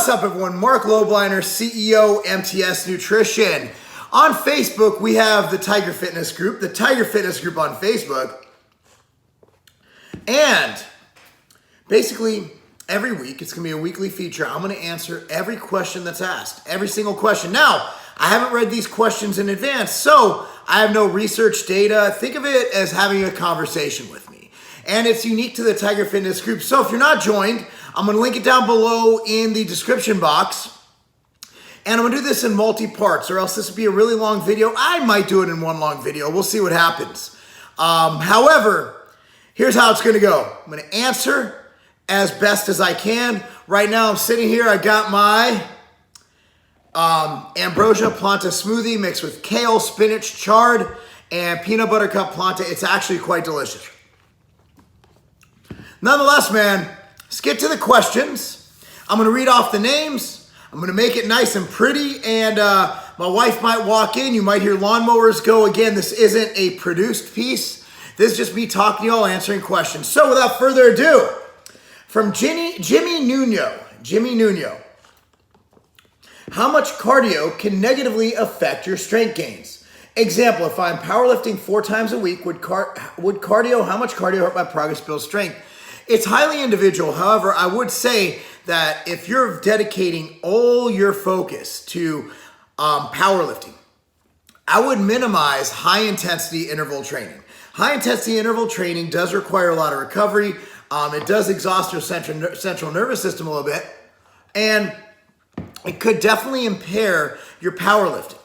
What's up, everyone? Marc Lobliner, CEO, MTS Nutrition. On Facebook, we have the Tiger Fitness Group, on Facebook. And basically, every week, it's going to be a weekly feature. I'm going to answer every question that's asked, every single question. Now, I haven't read these questions in advance, so I have no research data. Think of it as having a conversation with me. And it's unique to the Tiger Fitness Group. So if you're not joined, I'm going to link it down below in the description box. And I'm going to do this in multi-parts, or else this will be a really long video. I might do it in one long video. We'll see what happens. However, here's how it's going to go. I'm going to answer as best as I can. Right now, I'm sitting here. I got my ambrosia planta smoothie mixed with kale, spinach, chard, and peanut butter cup planta. It's actually quite delicious. Nonetheless, man, let's get to the questions. I'm going to read off the names. I'm going to make it nice and pretty, and my wife might walk in. You might hear lawnmowers go. Again, this isn't a produced piece. This is just me talking to y'all, answering questions. So without further ado, from Jimmy Nuno. How much cardio can negatively affect your strength gains? Example, if I'm powerlifting 4 times a week, how much cardio hurt my progress build strength? It's highly individual. However, I would say that if you're dedicating all your focus to powerlifting, I would minimize high-intensity interval training. High-intensity interval training does require a lot of recovery. It does exhaust your central nervous system a little bit, and it could definitely impair your powerlifting.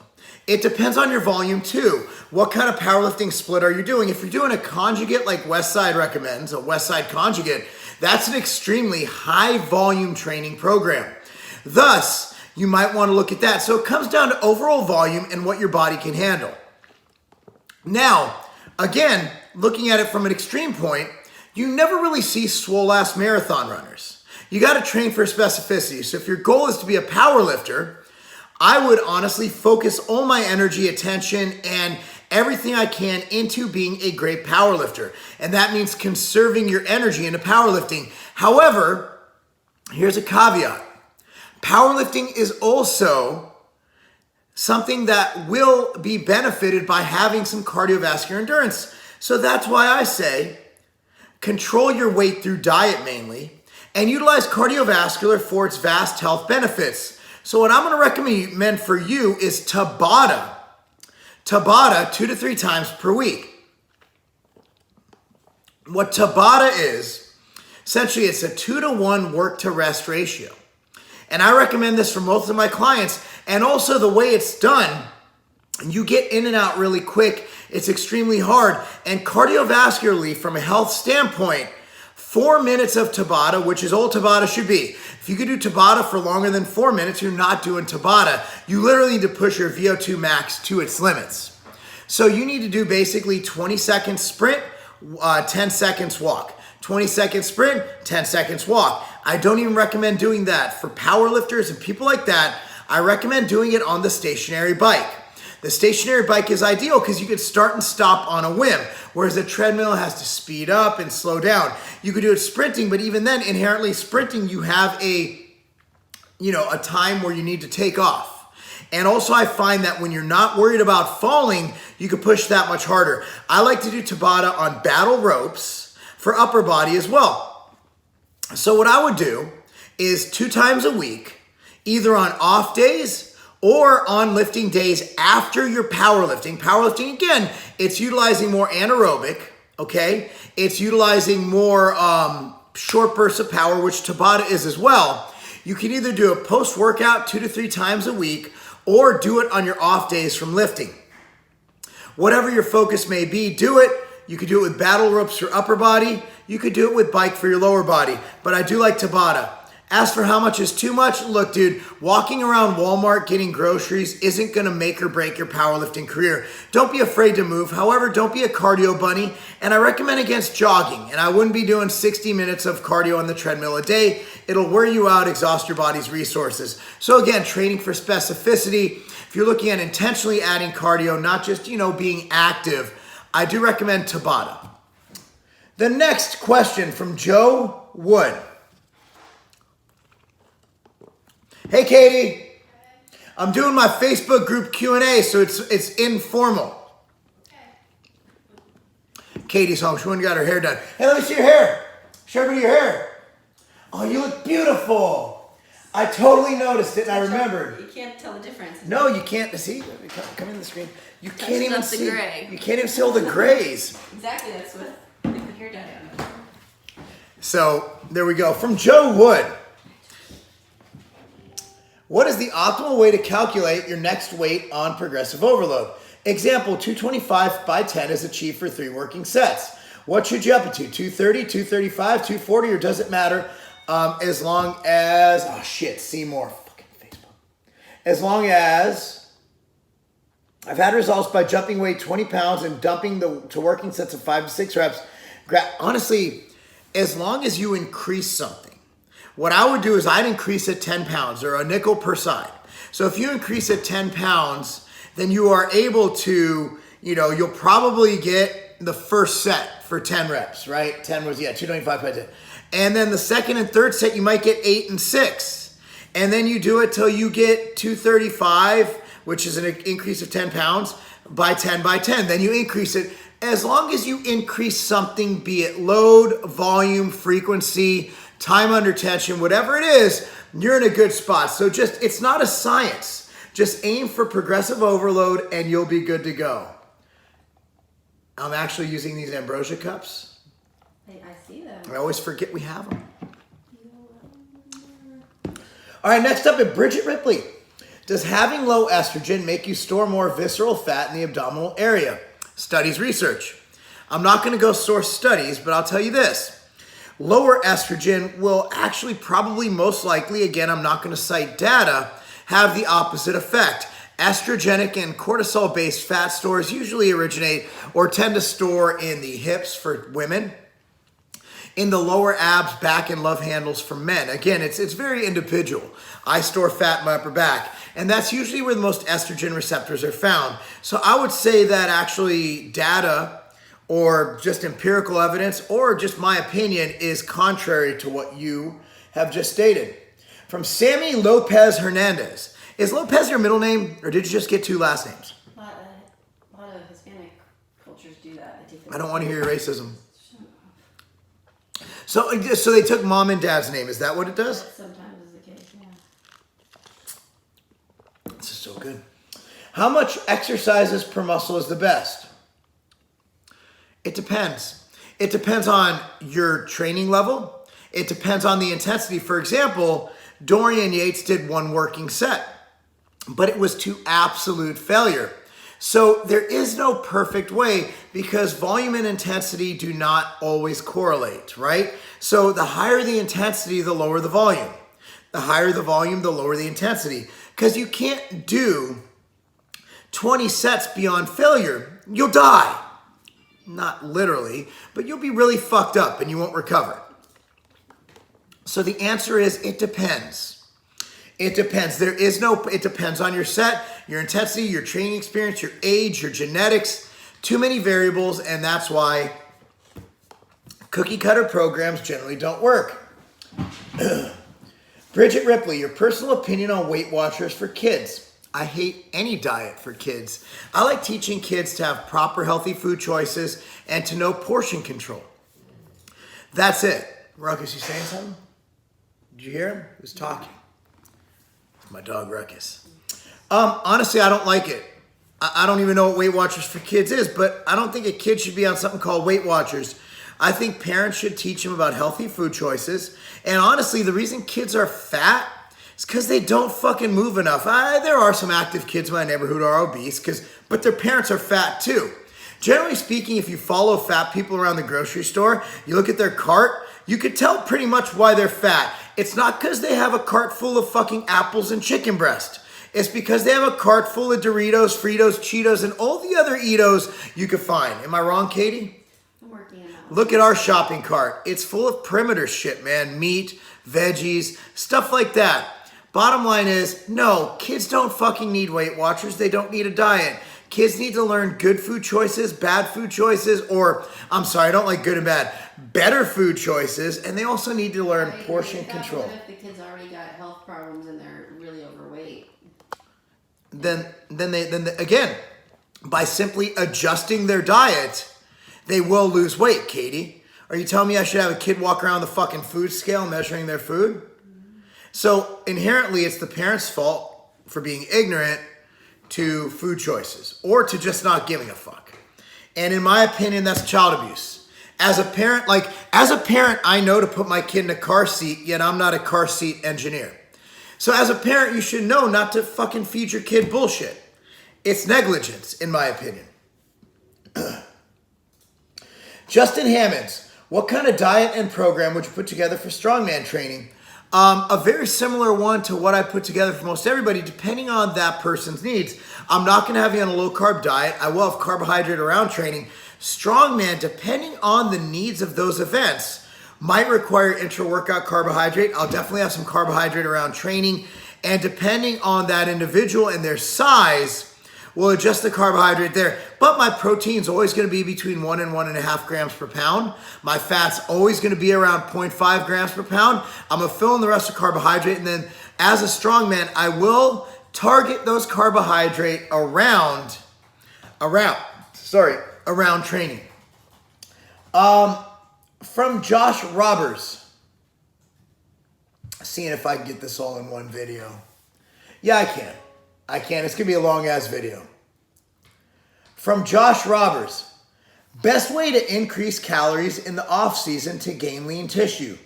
It depends on your volume too. What kind of powerlifting split are you doing? If you're doing a conjugate like Westside recommends, a Westside conjugate, that's an extremely high volume training program. Thus, you might want to look at that. So it comes down to overall volume and what your body can handle. Now, again, looking at it from an extreme point, you never really see swole-ass marathon runners. You got to train for specificity. So if your goal is to be a power lifter, I would honestly focus all my energy, attention, and everything I can into being a great power lifter. And that means conserving your energy into powerlifting. However, here's a caveat. Powerlifting is also something that will be benefited by having some cardiovascular endurance. So that's why I say control your weight through diet mainly, and utilize cardiovascular for its vast health benefits. So what I'm going to recommend for you is Tabata. Tabata 2 to 3 times per week. What Tabata is, essentially it's a 2 to 1 work to rest ratio. And I recommend this for most of my clients. And also the way it's done, you get in and out really quick. It's extremely hard. And cardiovascularly, from a health standpoint, 4 minutes of Tabata, which is all Tabata should be. If you could do Tabata for longer than 4 minutes, you're not doing Tabata. You literally need to push your VO2 max to its limits. So you need to do basically 20 seconds sprint, 10 seconds walk. 20 seconds sprint, 10 seconds walk. I don't even recommend doing that. For power lifters and people like that, I recommend doing it on the stationary bike. The stationary bike is ideal because you can start and stop on a whim, whereas a treadmill has to speed up and slow down. You could do it sprinting, but even then, inherently sprinting, you have a time where you need to take off. And also I find that when you're not worried about falling, you can push that much harder. I like to do Tabata on battle ropes for upper body as well. So what I would do is 2 times a week, either on off days or on lifting days after your powerlifting. Powerlifting, again, it's utilizing more anaerobic, okay? It's utilizing more short bursts of power, which Tabata is as well. You can either do a post-workout 2 to 3 times a week or do it on your off days from lifting. Whatever your focus may be, do it. You could do it with battle ropes for upper body. You could do it with bike for your lower body. But I do like Tabata. As for how much is too much, look, dude, walking around Walmart getting groceries isn't going to make or break your powerlifting career. Don't be afraid to move. However, don't be a cardio bunny. And I recommend against jogging. And I wouldn't be doing 60 minutes of cardio on the treadmill a day. It'll wear you out, exhaust your body's resources. So again, training for specificity. If you're looking at intentionally adding cardio, not just, being active, I do recommend Tabata. The next question from Joe Wood. Hey, Katie. I'm doing my Facebook group Q&A, so it's informal. Katie's home. She went and got her hair done. Hey, let me see your hair. Show everybody your hair. Oh, you look beautiful. I totally noticed it and I remembered. You can't tell the difference. No, you can't. See, come in the screen. You can't even see. The gray. You can't even see all the grays. Exactly, that's what the hair dye on. So there we go. From Joe Wood. What is the optimal way to calculate your next weight on progressive overload? Example, 225 by 10 is achieved for 3 working sets. What should you up it to? 230, 235, 240, or does it matter? As long as, oh shit, Seymour, fucking Facebook. As long as I've had results by jumping weight 20 pounds and dumping to working sets of 5 to 6 reps. Honestly, as long as you increase something. What I would do is I'd increase it 10 pounds or a nickel per side. So if you increase it 10 pounds, then you are able to, you'll probably get the first set for 10 reps, right? 10 was, 225 by 10. And then the second and third set, you might get 8 and 6. And then you do it till you get 235, which is an increase of 10 pounds by 10 by 10. Then you increase it. As long as you increase something, be it load, volume, frequency, time under tension, whatever it is, you're in a good spot. So it's not a science. Just aim for progressive overload and you'll be good to go. I'm actually using these ambrosia cups. I see them. I always forget we have them. All right, next up is Bridget Ripley. Does having low estrogen make you store more visceral fat in the abdominal area? Studies research. I'm not going to go source studies, but I'll tell you this. Lower estrogen will actually probably most likely, again, I'm not going to cite data, have the opposite effect. Estrogenic and cortisol-based fat stores usually originate or tend to store in the hips for women, in the lower abs, back, and love handles for men. Again, it's very individual. I store fat in my upper back, and that's usually where the most estrogen receptors are found. So I would say that actually data or just empirical evidence, or just my opinion, is contrary to what you have just stated. From Sammy Lopez Hernandez. Is Lopez your middle name, or did you just get 2 last names? A lot of Hispanic cultures do that. I don't want to hear your racism. So they took mom and dad's name. Is that what it does? That sometimes is the case, yeah. This is so good. How much exercises per muscle is the best? It depends. It depends on your training level. It depends on the intensity. For example, Dorian Yates did 1 working set, but it was to absolute failure. So there is no perfect way because volume and intensity do not always correlate, right? So the higher the intensity, the lower the volume. The higher the volume, the lower the intensity. Because you can't do 20 sets beyond failure. You'll die. Not literally, but you'll be really fucked up and you won't recover. So the answer is it depends. It depends. It depends on your set, your intensity, your training experience, your age, your genetics, too many variables, and that's why cookie cutter programs generally don't work. Bridget Ripley, your personal opinion on Weight Watchers for kids. I hate any diet for kids. I like teaching kids to have proper healthy food choices and to know portion control. That's it. Ruckus, you saying something? Did you hear him? He was talking. It's my dog, Ruckus. Honestly, I don't like it. I don't even know what Weight Watchers for kids is, but I don't think a kid should be on something called Weight Watchers. I think parents should teach them about healthy food choices. And honestly, the reason kids are fat is because they don't fucking move enough. There are some active kids in my neighborhood who are obese, but their parents are fat too. Generally speaking, if you follow fat people around the grocery store, you look at their cart, you could tell pretty much why they're fat. It's not because they have a cart full of fucking apples and chicken breast. It's because they have a cart full of Doritos, Fritos, Cheetos, and all the other Eatos you could find. Am I wrong, Katie? I'm working on that. Look at our shopping cart. It's full of perimeter shit, man. Meat, veggies, stuff like that. Bottom line is, no, kids don't fucking need Weight Watchers. They don't need a diet. Kids need to learn good food choices, bad food choices, or, I'm sorry, I don't like good and bad, better food choices, and they also need to learn portion control. What if the kids already got health problems and they're really again, by simply adjusting their diet, they will lose weight, Katie. Are you telling me I should have a kid walk around the fucking food scale measuring their food? So inherently, it's the parent's fault for being ignorant to food choices or to just not giving a fuck. And in my opinion, that's child abuse. As a parent, I know to put my kid in a car seat, yet I'm not a car seat engineer. So as a parent, you should know not to fucking feed your kid bullshit. It's negligence, in my opinion. Justin Hammonds, what kind of diet and program would you put together for strongman training? A very similar one to what I put together for most everybody, depending on that person's needs. I'm not going to have you on a low-carb diet. I will have carbohydrate around training. Strongman, depending on the needs of those events, might require intra-workout carbohydrate. I'll definitely have some carbohydrate around training. And depending on that individual and their size, we'll adjust the carbohydrate there. But my protein's always going to be between 1 and 1.5 grams per pound. My fat's always going to be around 0.5 grams per pound. I'm going to fill in the rest of carbohydrate. And then as a strongman, I will target those carbohydrate around training. From Josh Robbers. Seeing if I can get this all in one video. Yeah, I can. It's going to be a long-ass video. From Josh Robbers. Best way to increase calories in the off-season to gain lean tissue.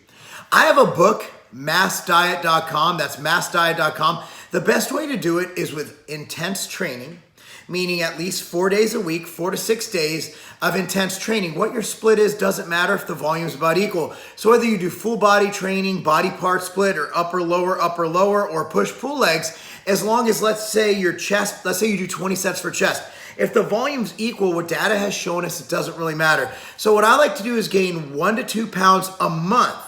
I have a book, massdiet.com. That's massdiet.com. The best way to do it is with intense training, meaning at least 4 days a week, 4 to 6 days of intense training. What your split is doesn't matter if the volume is about equal. So whether you do full body training, body part split, or upper, lower, or push-pull legs, as long as, let's say you do 20 sets for chest. If the volume's equal, what data has shown us, it doesn't really matter. So what I like to do is gain 1 to 2 pounds a month.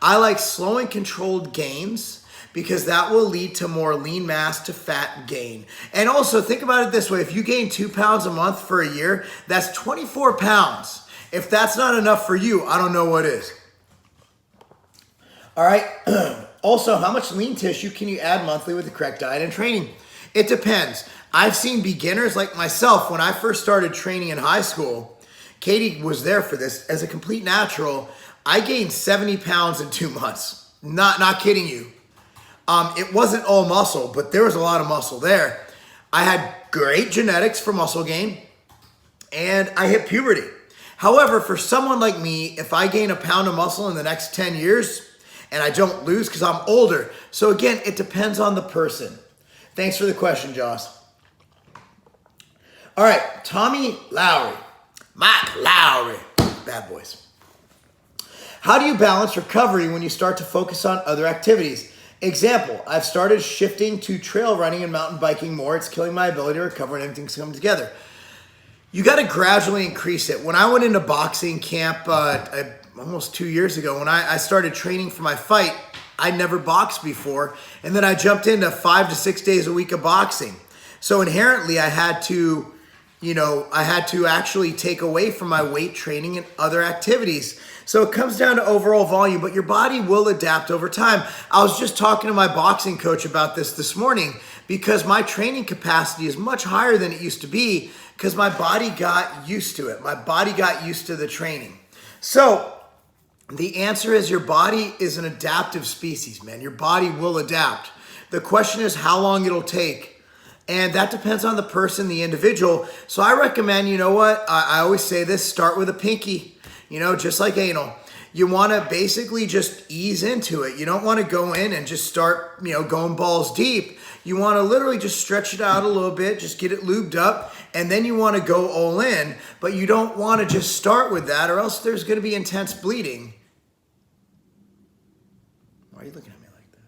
I like slow and controlled gains because that will lead to more lean mass to fat gain. And also think about it this way. If you gain 2 pounds a month for a year, that's 24 pounds. If that's not enough for you, I don't know what is. All right. Also, how much lean tissue can you add monthly with the correct diet and training? It depends. I've seen beginners like myself, when I first started training in high school, Katie was there for this, as a complete natural, I gained 70 pounds in 2 months. Not kidding you. It wasn't all muscle, but there was a lot of muscle there. I had great genetics for muscle gain, and I hit puberty. However, for someone like me, if I gain a pound of muscle in the next 10 years, and I don't lose because I'm older. So again, it depends on the person. Thanks for the question, Joss. All right, Tommy Lowry. Mike Lowry. Bad boys. How do you balance recovery when you start to focus on other activities? Example, I've started shifting to trail running and mountain biking more. It's killing my ability to recover and everything's coming together. You got to gradually increase it. When I went into boxing camp almost 2 years ago, when I started training for my fight, I never boxed before. And then I jumped into 5 to 6 days a week of boxing. So inherently I had to actually take away from my weight training and other activities. So it comes down to overall volume, but your body will adapt over time. I was just talking to my boxing coach about this morning because my training capacity is much higher than it used to be because my body got used to it. My body got used to the training. So the answer is your body is an adaptive species, man. Your body will adapt. The question is how long it'll take. And that depends on the person, the individual. So I recommend, you know what? I always say this, start with a pinky, just like anal. You want to basically just ease into it. You don't want to go in and just start, going balls deep. You want to literally just stretch it out a little bit, just get it lubed up, and then you want to go all in. But you don't want to just start with that or else there's going to be intense bleeding. Why are you looking at me like that?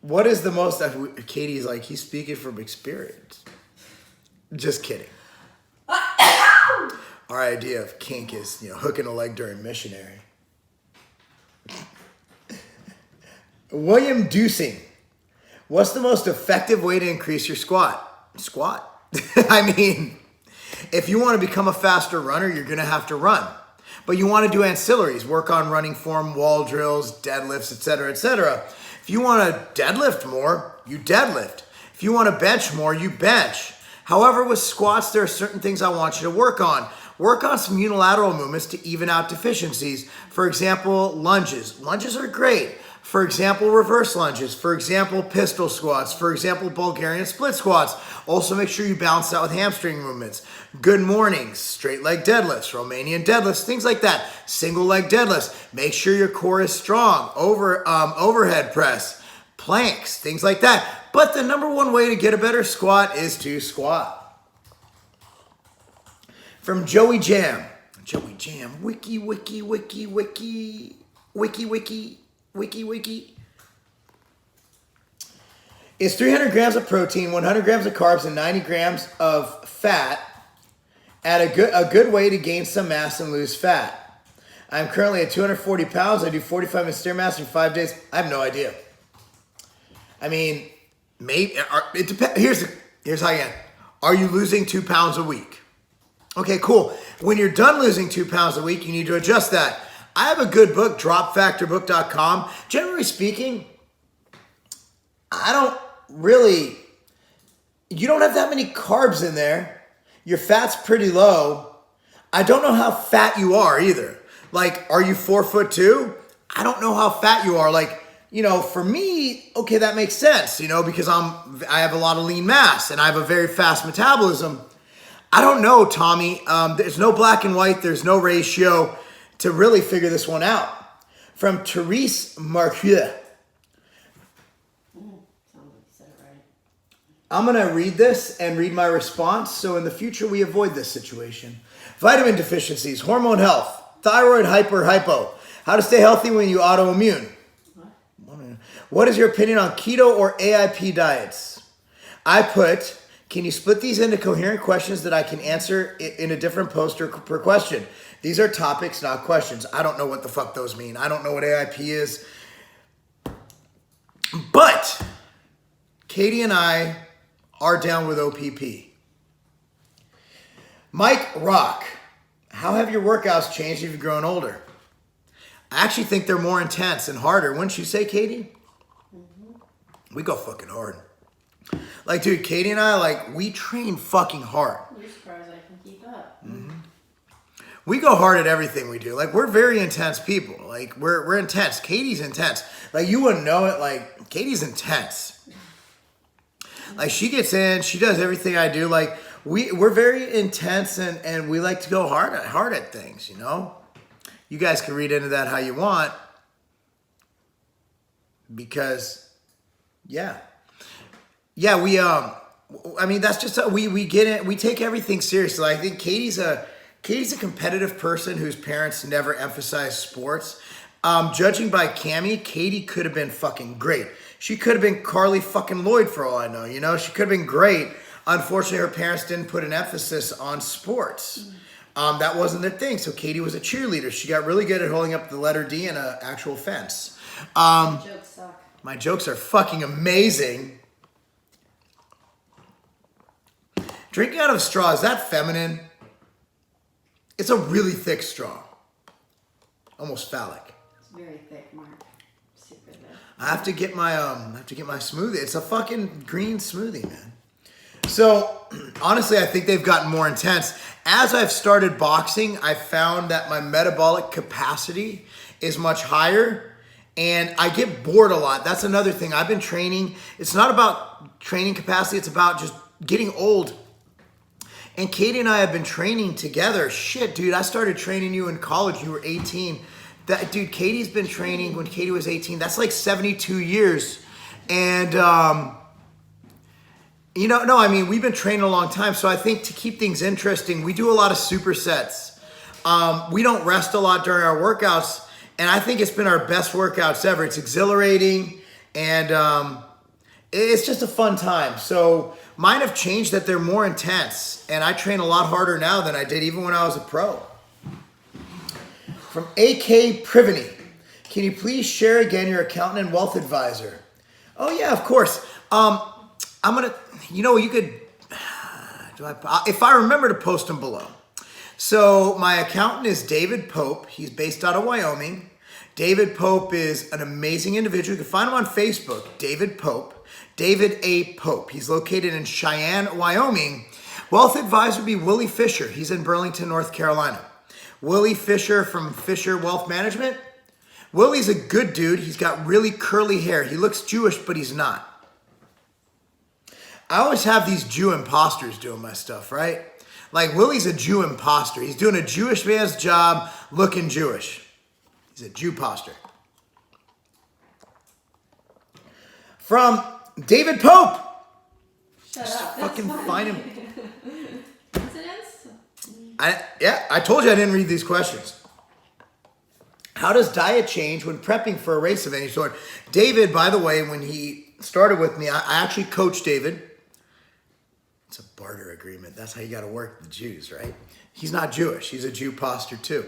What is the most, Katie's like, he's speaking from experience. Just kidding. Our idea of kink is, hooking a leg during missionary. William Dusing. What's the most effective way to increase your squat? Squat. I mean, if you want to become a faster runner, you're going to have to run. But you want to do ancillaries, work on running form, wall drills, deadlifts, etc., etc. If you want to deadlift more, you deadlift. If you want to bench more, you bench. However, with squats, there are certain things I want you to work on. Work on some unilateral movements to even out deficiencies. For example, lunges. Lunges are great. For example, reverse lunges. For example, pistol squats. For example, Bulgarian split squats. Also make sure you balance out with hamstring movements. Good mornings, straight leg deadlifts, Romanian deadlifts, things like that. Single leg deadlifts. Make sure your core is strong. Overhead press, planks, things like that. But the number one way to get a better squat is to squat. From Joey Jam. Joey Jam. Wiki. Is 300 grams of protein, 100 grams of carbs, and 90 grams of fat at a good way to gain some mass and lose fat? I'm currently at 240 pounds. I do 45 minutes Stairmaster in 5 days. I have no idea. I mean, maybe it depends. Here's how you end. Are you losing 2 pounds a week? Okay, cool. When you're done losing 2 pounds a week, you need to adjust that. I have a good book, dropfactorbook.com. Generally speaking, you don't have that many carbs in there. Your fat's pretty low. I don't know how fat you are either. Like, are you 4'2"? I don't know how fat you are. Like, for me, okay, that makes sense, because I have a lot of lean mass and I have a very fast metabolism. I don't know, Tommy. There's no black and white. There's no ratio to really figure this one out. From Therese Marc. I'm going to read this and read my response, so in the future we avoid this situation. Vitamin deficiencies, hormone health, thyroid hypo. How to stay healthy when you autoimmune. What is your opinion on keto or AIP diets? I put, can you split these into coherent questions that I can answer in a different post or per question? These are topics, not questions. I don't know what the fuck those mean. I don't know what AIP is. But Katie and I are down with OPP. Mike Rock, how have your workouts changed as you've grown older? I actually think they're more intense and harder. Wouldn't you say, Katie? Mm-hmm. We go fucking hard. Like, dude, Katie and I, we train fucking hard. You're surprised I can keep up. Mm-hmm. We go hard at everything we do. We're very intense people. We're intense. Katie's intense. You wouldn't know it. Katie's intense. She gets in, she does everything I do. We're very intense and we like to go hard at things, You guys can read into that how you want. Because, yeah, that's just, we get it. We take everything seriously. I think Katie's a competitive person whose parents never emphasized sports. Judging by Cammie, Katie could have been fucking great. She could have been Carly fucking Lloyd for all I know, She could have been great. Unfortunately, her parents didn't put an emphasis on sports. That wasn't their thing. So Katie was a cheerleader. She got really good at holding up the letter D in an actual fence. My jokes suck. My jokes are fucking amazing. Drinking out of a straw, is that feminine? It's a really thick straw. Almost phallic. It's very thick, Mark. Super thick. I have to get my smoothie. It's a fucking green smoothie, man. So, honestly, I think they've gotten more intense. As I've started boxing, I found that my metabolic capacity is much higher and I get bored a lot. That's another thing. I've been training. It's not about training capacity. It's about just getting old. And Katie and I have been training together. Shit, dude, I started training you in college. You were 18. Dude, Katie's been training when Katie was 18. That's 72 years. And, we've been training a long time. So I think to keep things interesting, we do a lot of supersets. We don't rest a lot during our workouts. And I think it's been our best workouts ever. It's exhilarating. And it's just a fun time. So mine have changed that they're more intense. And I train a lot harder now than I did even when I was a pro. From AK Priveny. Can you please share again your accountant and wealth advisor? Oh yeah, of course. I'm going to, you could, if I remember to post them below. So my accountant is David Pope. He's based out of Wyoming. David Pope is an amazing individual. You can find him on Facebook, David Pope. David A. Pope. He's located in Cheyenne, Wyoming. Wealth advisor would be Willie Fisher. He's in Burlington, North Carolina. Willie Fisher from Fisher Wealth Management. Willie's a good dude. He's got really curly hair. He looks Jewish, but he's not. I always have these Jew imposters doing my stuff, right? Like, Willie's a Jew imposter. He's doing a Jewish man's job looking Jewish. He's a Jew-poster. From David Pope. Shut Just up. fucking find him. Coincidence? I told you I didn't read these questions. How does diet change when prepping for a race of any sort? David, by the way, when he started with me, I actually coached David. It's a barter agreement. That's how you got to work the Jews, right? He's not Jewish. He's a Jew-poster too.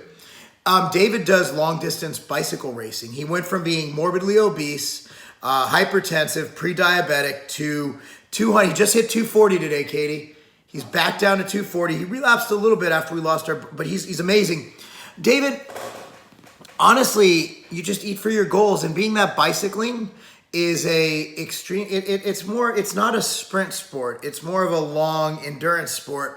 David does long-distance bicycle racing. He went from being morbidly obese, hypertensive, pre-diabetic to 200. He just hit 240 today, Katie. He's back down to 240. He relapsed a little bit after we lost but he's amazing. David, honestly, you just eat for your goals, and being that bicycling is a extreme, it's not a sprint sport. It's more of a long endurance sport.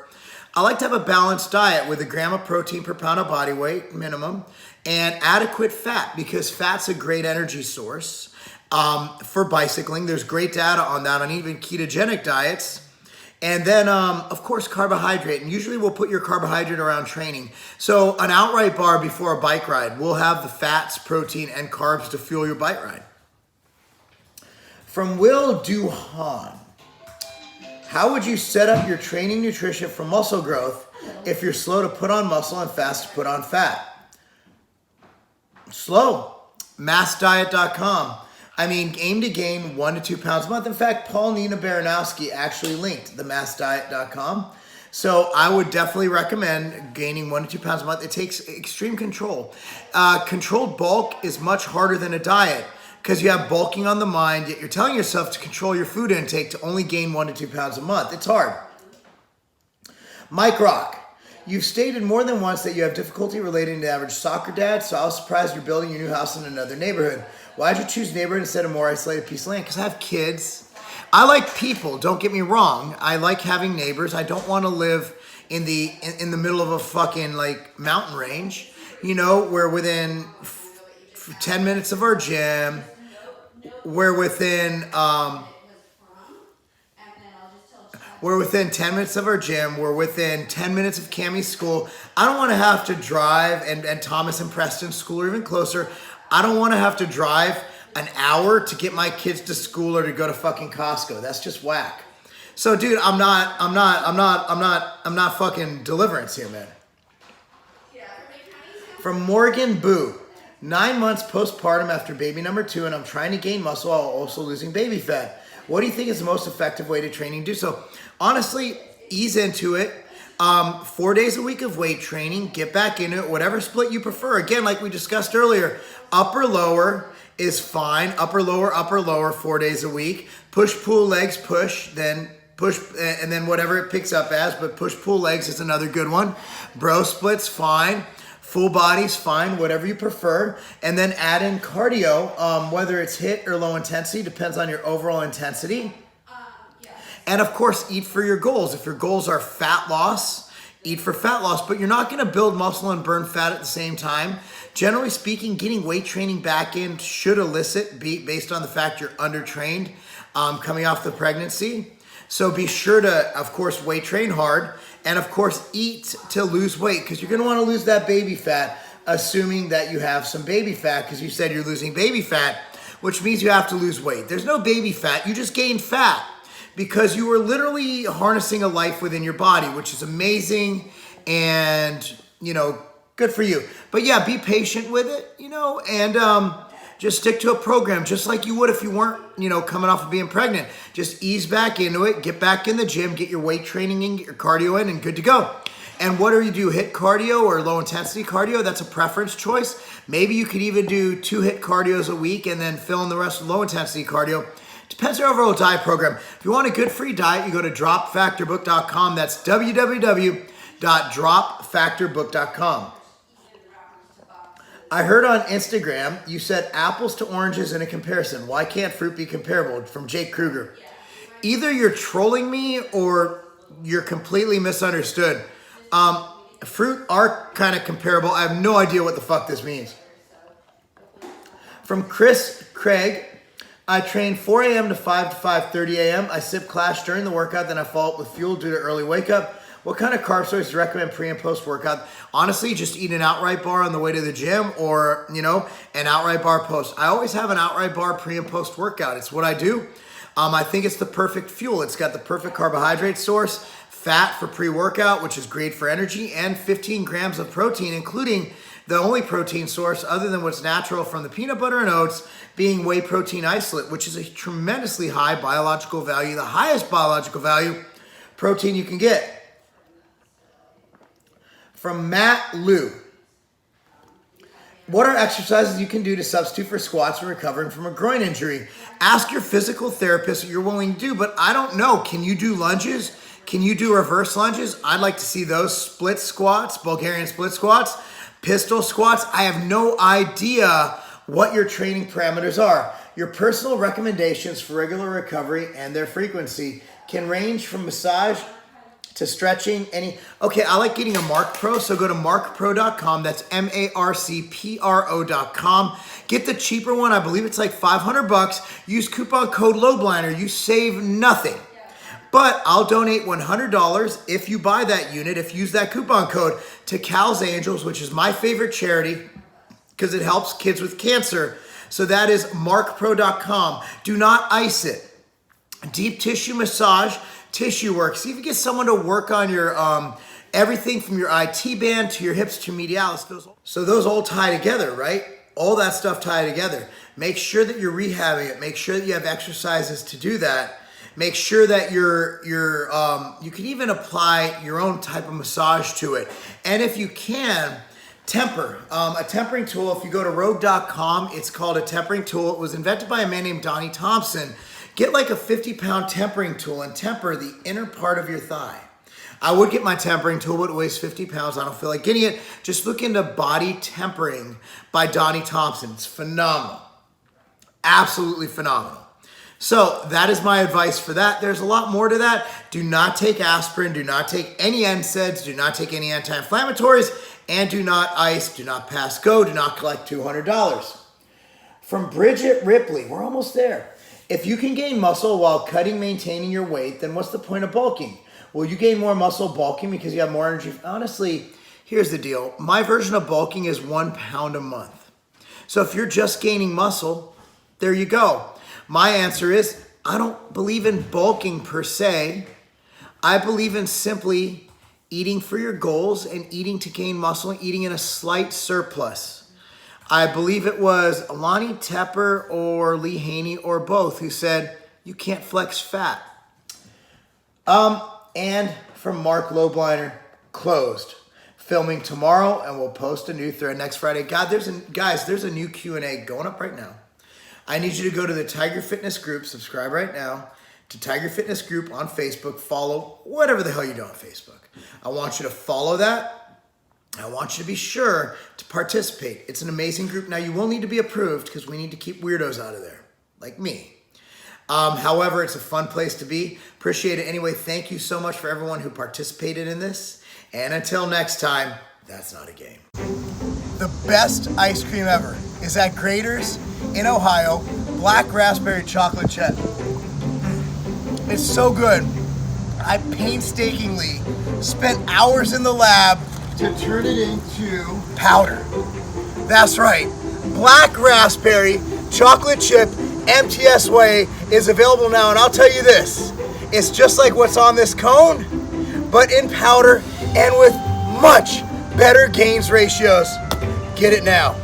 I like to have a balanced diet with a gram of protein per pound of body weight minimum and adequate fat, because fat's a great energy source for bicycling. There's great data on that on even ketogenic diets. And then, of course, carbohydrate. And usually we'll put your carbohydrate around training. So an outright bar before a bike ride will have the fats, protein, and carbs to fuel your bike ride. From Will Duhan. How would you set up your training nutrition for muscle growth if you're slow to put on muscle and fast to put on fat? Slow. Massdiet.com. I mean, aim to gain 1 to 2 pounds a month. In fact, Paul Nina Baranowski actually linked the massdiet.com. So I would definitely recommend gaining 1 to 2 pounds a month. It takes extreme control. Controlled bulk is much harder than a diet because you have bulking on the mind, yet you're telling yourself to control your food intake to only gain 1 to 2 pounds a month. It's hard. Mike Rock. You've stated more than once that you have difficulty relating to the average soccer dad, so I was surprised you're building your new house in another neighborhood. Why'd you choose neighborhood instead of more isolated piece of land? Because I have kids. I like people, don't get me wrong. I like having neighbors. I don't want to live in the middle of a fucking like mountain range. You know, we're within 10 minutes of our gym. We're within 10 minutes of our gym. We're within 10 minutes of Cammie's school. I don't want to have to drive, and Thomas and Preston's school are even closer. I don't want to have to drive an hour to get my kids to school or to go to fucking Costco. That's just whack. So, dude, I'm not fucking Deliverance here, man. From Morgan Boo. 9 months postpartum after baby number 2, and I'm trying to gain muscle while also losing baby fat. What do you think is the most effective way to train and do so? Honestly, ease into it. 4 days a week of weight training. Get back into it. Whatever split you prefer. Again, like we discussed earlier, upper lower is fine. Upper lower 4 days a week. Push pull legs, push, then push, and then whatever it picks up as. But push pull legs is another good one. Bro splits, fine. Full body's fine, whatever you prefer. And then add in cardio, whether it's HIIT or low intensity, depends on your overall intensity. And of course, eat for your goals. If your goals are fat loss, eat for fat loss, but you're not gonna build muscle and burn fat at the same time. Generally speaking, getting weight training back in should elicit, based on the fact you're undertrained coming off the pregnancy. So be sure to, of course, weight train hard. And of course, eat to lose weight, because you're gonna wanna lose that baby fat, assuming that you have some baby fat, because you said you're losing baby fat, which means you have to lose weight. There's no baby fat, you just gained fat, because you were literally harnessing a life within your body, which is amazing and, you know, good for you. But yeah, be patient with it, you know, and just stick to a program, just like you would if you weren't, you know, coming off of being pregnant. Just ease back into it, get back in the gym, get your weight training in, get your cardio in, and good to go. And what do you do, HIIT cardio or low intensity cardio? That's a preference choice. Maybe you could even do 2 HIIT cardios a week and then fill in the rest with low intensity cardio. Depends on your overall diet program. If you want a good free diet, you go to dropfactorbook.com. That's www.dropfactorbook.com. I heard on Instagram you said apples to oranges in a comparison. Why can't fruit be comparable? From Jake Kruger. Either you're trolling me or you're completely misunderstood. Fruit are kind of comparable. I have no idea what the fuck this means. From Chris Craig, I train 4 a.m. to 5 to 5:30 a.m. I sip clash during the workout, then I follow up with fuel due to early wake up. What kind of carb sources do you recommend pre and post workout? Honestly, just eat an outright bar on the way to the gym or, an outright bar post. I always have an outright bar pre and post workout. It's what I do. I think it's the perfect fuel. It's got the perfect carbohydrate source, fat for pre-workout, which is great for energy, and 15 grams of protein, including the only protein source other than what's natural from the peanut butter and oats being whey protein isolate, which is a tremendously high biological value, the highest biological value protein you can get. From Matt Liu. What are exercises you can do to substitute for squats when recovering from a groin injury? Ask your physical therapist what you're willing to do, but I don't know. Can you do lunges? Can you do reverse lunges? I'd like to see those. Split squats, Bulgarian split squats, pistol squats. I have no idea what your training parameters are. Your personal recommendations for regular recovery and their frequency can range from massage to stretching. Okay, I like getting a Marc Pro, so go to marcpro.com. That's marcpro.com. Get the cheaper one. I believe it's like $500. Use coupon code Lobliner. You save nothing. But I'll donate $100 if you buy that unit, if you use that coupon code, to Cal's Angels, which is my favorite charity because it helps kids with cancer. So that is marcpro.com. Do not ice it. Deep tissue massage, tissue work. See if you get someone to work on your everything from your IT band to your hips to medialis. Those all tie together, right? All that stuff tie together. Make sure that you're rehabbing it. Make sure that you have exercises to do that. Make sure that you can even apply your own type of massage to it. And if you can, temper. A tempering tool, if you go to rogue.com, it's called a tempering tool. It was invented by a man named Donnie Thompson. Get like a 50-pound tempering tool and temper the inner part of your thigh. I would get my tempering tool, but it weighs 50 pounds. I don't feel like getting it. Just look into Body Tempering by Donnie Thompson. It's phenomenal. Absolutely phenomenal. So that is my advice for that. There's a lot more to that. Do not take aspirin. Do not take any NSAIDs. Do not take any anti-inflammatories. And do not ice. Do not pass go. Do not collect $200. From Bridget Ripley. We're almost there. If you can gain muscle while cutting, maintaining your weight, then what's the point of bulking? Will you gain more muscle bulking because you have more energy? Honestly, here's the deal. My version of bulking is 1 pound a month. So if you're just gaining muscle, there you go. My answer is, I don't believe in bulking per se. I believe in simply eating for your goals and eating to gain muscle and eating in a slight surplus. I believe it was Lonnie Tepper or Lee Haney or both who said, you can't flex fat. And from Marc Lobliner, closed. Filming tomorrow, and we'll post a new thread next Friday. There's a new Q&A going up right now. I need you to go to the Tiger Fitness Group, subscribe right now to Tiger Fitness Group on Facebook, follow whatever the hell you do on Facebook. I want you to follow that. I want you to be sure to participate. It's an amazing group. Now, you will need to be approved because we need to keep weirdos out of there, like me. However, it's a fun place to be. Appreciate it anyway. Thank you so much for everyone who participated in this. And until next time, that's not a game. The best ice cream ever is at Grater's in Ohio, black raspberry chocolate chip. It's so good. I painstakingly spent hours in the lab to turn it into powder. That's right. Black raspberry chocolate chip MTS Whey is available now, and I'll tell you this, it's just like what's on this cone, but in powder and with much better gains ratios. Get it now.